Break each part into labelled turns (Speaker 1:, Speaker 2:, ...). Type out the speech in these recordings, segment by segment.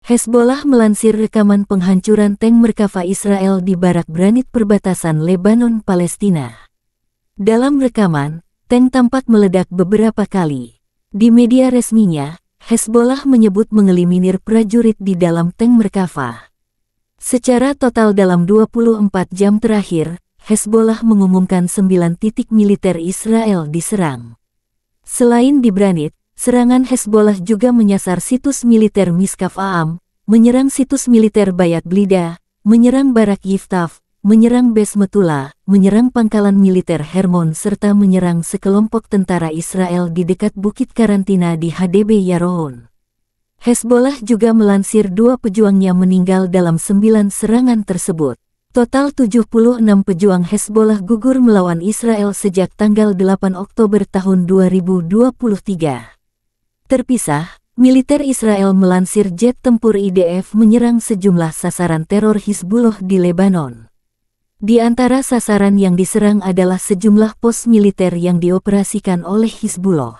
Speaker 1: Hezbollah melansir rekaman penghancuran tank Merkava Israel di barak granit perbatasan Lebanon-Palestina. Dalam rekaman, tank tampak meledak beberapa kali. Di media resminya, Hezbollah menyebut mengeliminir prajurit di dalam tank Merkava. Secara total dalam 24 jam terakhir, Hezbollah mengumumkan 9 titik militer Israel diserang. Selain di Granit, serangan Hezbollah juga menyasar situs militer Miskaf Aam, menyerang situs militer Bayat Blida, menyerang Barak Yiftaf, menyerang Bes Metula, menyerang pangkalan militer Hermon serta menyerang sekelompok tentara Israel di dekat bukit karantina di HDB Yaron. Hezbollah juga melansir 2 pejuangnya meninggal dalam 9 serangan tersebut. Total 76 pejuang Hezbollah gugur melawan Israel sejak tanggal 8 Oktober tahun 2023. Terpisah, militer Israel melansir jet tempur IDF menyerang sejumlah sasaran teror Hizbullah di Lebanon. Di antara sasaran yang diserang adalah sejumlah pos militer yang dioperasikan oleh Hizbullah.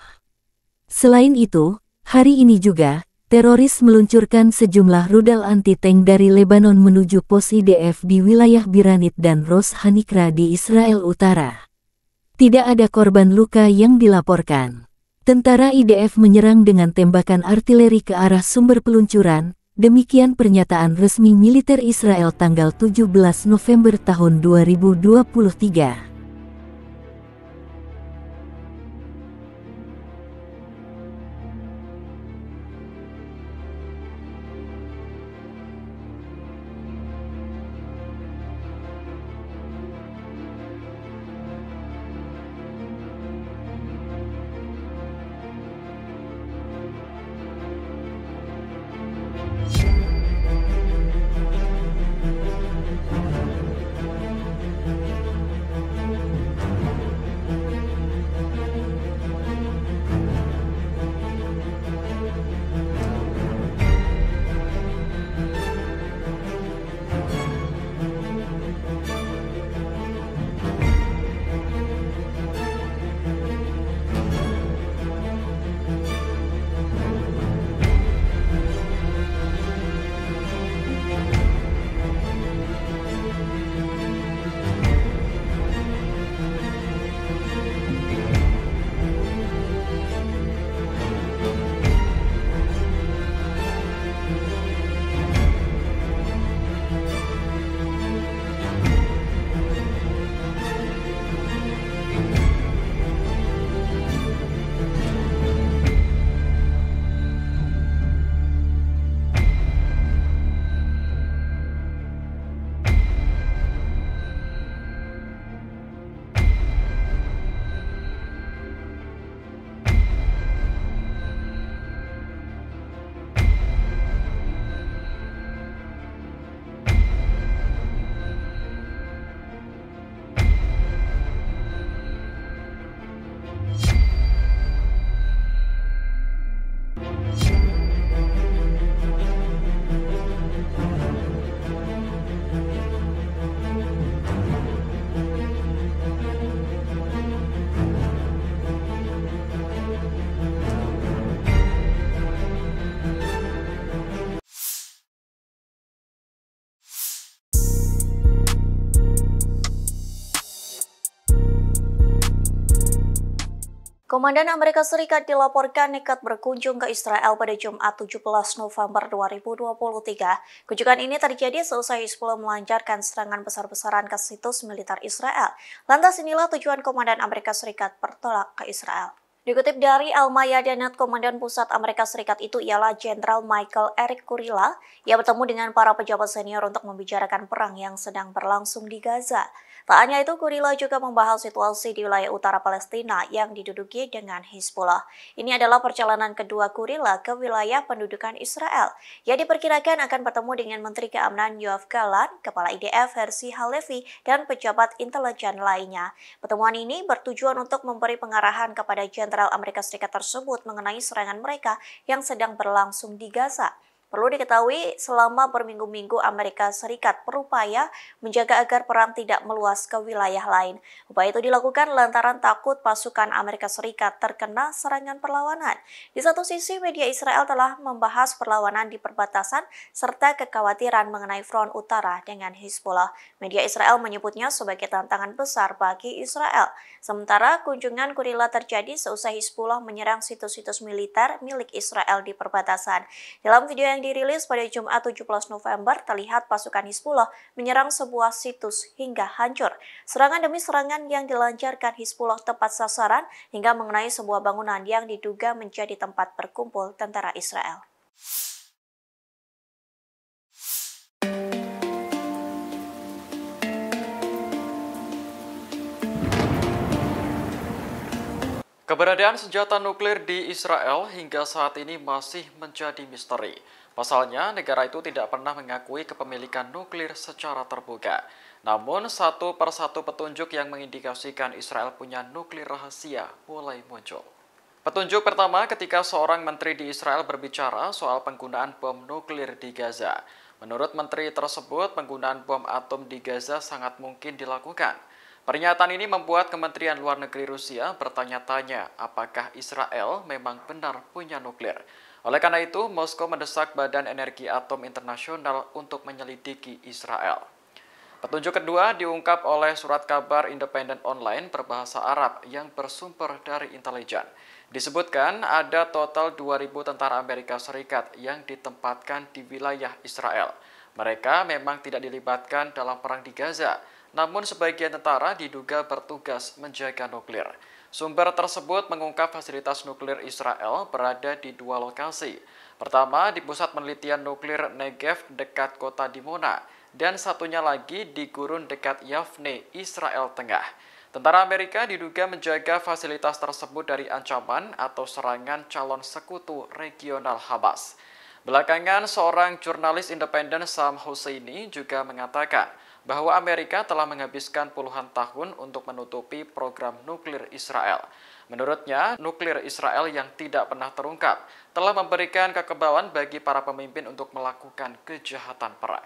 Speaker 1: Selain itu, hari ini juga, teroris meluncurkan sejumlah rudal anti-tank dari Lebanon menuju pos IDF di wilayah Biranit dan Ros Hanikra di Israel Utara. Tidak ada korban luka yang dilaporkan. Tentara IDF menyerang dengan tembakan artileri ke arah sumber peluncuran. Demikian pernyataan resmi militer Israel tanggal 17 November tahun 2023.
Speaker 2: Komandan Amerika Serikat dilaporkan nekat berkunjung ke Israel pada Jumat 17 November 2023. Kunjungan ini terjadi seusai Hizbullah melancarkan serangan besar-besaran ke situs militer Israel. Lantas inilah tujuan Komandan Amerika Serikat bertolak ke Israel. Dikutip dari Al-Mayadeen, Komandan Pusat Amerika Serikat itu ialah Jenderal Michael Eric Kurilla. Ia bertemu dengan para pejabat senior untuk membicarakan perang yang sedang berlangsung di Gaza. Tak hanya itu, Kurilla juga membahas situasi di wilayah utara Palestina yang diduduki dengan Hizbullah. Ini adalah perjalanan kedua Kurilla ke wilayah pendudukan Israel. Ia diperkirakan akan bertemu dengan Menteri Keamanan Yoav Gallant, Kepala IDF Herzi Halevi, dan pejabat intelijen lainnya. Pertemuan ini bertujuan untuk memberi pengarahan kepada Jenderal Amerika Serikat tersebut mengenai serangan mereka yang sedang berlangsung di Gaza. Perlu diketahui, selama berminggu-minggu Amerika Serikat berupaya menjaga agar perang tidak meluas ke wilayah lain. Upaya itu dilakukan lantaran takut pasukan Amerika Serikat terkena serangan perlawanan. Di satu sisi, media Israel telah membahas perlawanan di perbatasan serta kekhawatiran mengenai front utara dengan Hizbullah. Media Israel menyebutnya sebagai tantangan besar bagi Israel. Sementara kunjungan Kurila terjadi seusai Hizbullah menyerang situs-situs militer milik Israel di perbatasan. Dalam video yang dirilis pada Jumat 17 November, terlihat pasukan Hizbullah menyerang sebuah situs hingga hancur. Serangan demi serangan yang dilancarkan Hizbullah tepat sasaran hingga mengenai sebuah bangunan yang diduga menjadi tempat berkumpul tentara Israel.
Speaker 3: Keberadaan senjata nuklir di Israel hingga saat ini masih menjadi misteri. Pasalnya, negara itu tidak pernah mengakui kepemilikan nuklir secara terbuka. Namun, satu persatu petunjuk yang mengindikasikan Israel punya nuklir rahasia mulai muncul. Petunjuk pertama ketika seorang menteri di Israel berbicara soal penggunaan bom nuklir di Gaza. Menurut menteri tersebut, penggunaan bom atom di Gaza sangat mungkin dilakukan. Pernyataan ini membuat Kementerian Luar Negeri Rusia bertanya-tanya apakah Israel memang benar punya nuklir. Oleh karena itu, Moskow mendesak Badan Energi Atom Internasional untuk menyelidiki Israel. Petunjuk kedua diungkap oleh surat kabar independen online berbahasa Arab yang bersumber dari intelijen. Disebutkan ada total 2.000 tentara Amerika Serikat yang ditempatkan di wilayah Israel. Mereka memang tidak dilibatkan dalam perang di Gaza, namun sebagian tentara diduga bertugas menjaga nuklir. Sumber tersebut mengungkap fasilitas nuklir Israel berada di dua lokasi. Pertama, di pusat penelitian nuklir Negev dekat kota Dimona, dan satunya lagi di gurun dekat Yavne, Israel Tengah. Tentara Amerika diduga menjaga fasilitas tersebut dari ancaman atau serangan calon sekutu regional Hamas. Belakangan, seorang jurnalis independen Sam Husseini juga mengatakan bahwa Amerika telah menghabiskan puluhan tahun untuk menutupi program nuklir Israel. Menurutnya, nuklir Israel yang tidak pernah terungkap telah memberikan kekebalan bagi para pemimpin untuk melakukan kejahatan perang.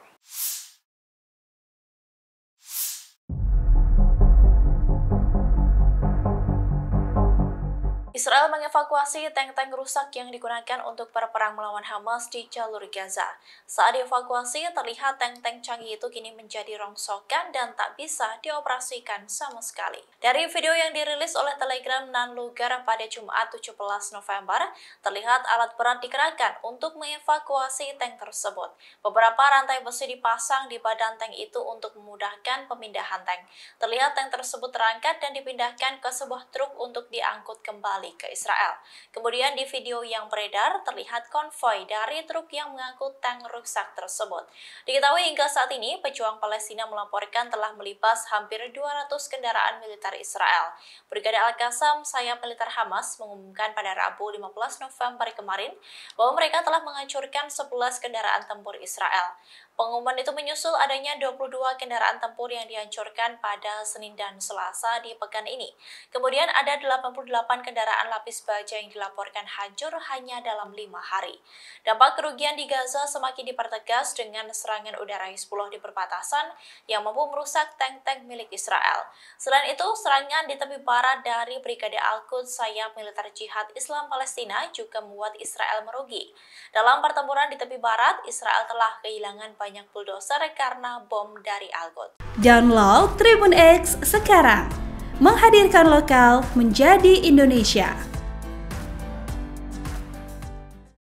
Speaker 2: Israel mengevakuasi tank-tank rusak yang digunakan untuk berperang melawan Hamas di jalur Gaza. Saat dievakuasi, terlihat tank-tank canggih itu kini menjadi rongsokan dan tak bisa dioperasikan sama sekali. Dari video yang dirilis oleh Telegram Nan Lugar pada Jumat 17 November, terlihat alat berat dikerahkan untuk mengevakuasi tank tersebut. Beberapa rantai besi dipasang di badan tank itu untuk memudahkan pemindahan tank. Terlihat tank tersebut terangkat dan dipindahkan ke sebuah truk untuk diangkut kembali ke Israel. Kemudian di video yang beredar terlihat konvoi dari truk yang mengangkut tank rusak tersebut. Diketahui hingga saat ini pejuang Palestina melaporkan telah melibas hampir 200 kendaraan militer Israel. Brigade Al-Qassam, sayap militer Hamas, mengumumkan pada Rabu 15 November kemarin bahwa mereka telah menghancurkan 11 kendaraan tempur Israel. Pengumuman itu menyusul adanya 22 kendaraan tempur yang dihancurkan pada Senin dan Selasa di pekan ini. Kemudian ada 88 kendaraan lapis baja yang dilaporkan hancur hanya dalam 5 hari. Dampak kerugian di Gaza semakin dipertegas dengan serangan udara Hizbullah di perbatasan yang mampu merusak tank-tank milik Israel. Selain itu, serangan di tepi barat dari Brigade Al-Quds, sayap militer Jihad Islam Palestina, juga membuat Israel merugi. Dalam pertempuran di tepi barat, Israel telah kehilangan banyak bulldozer karena bom dari Al-Quds.
Speaker 4: Download Tribun X sekarang, menghadirkan lokal menjadi Indonesia.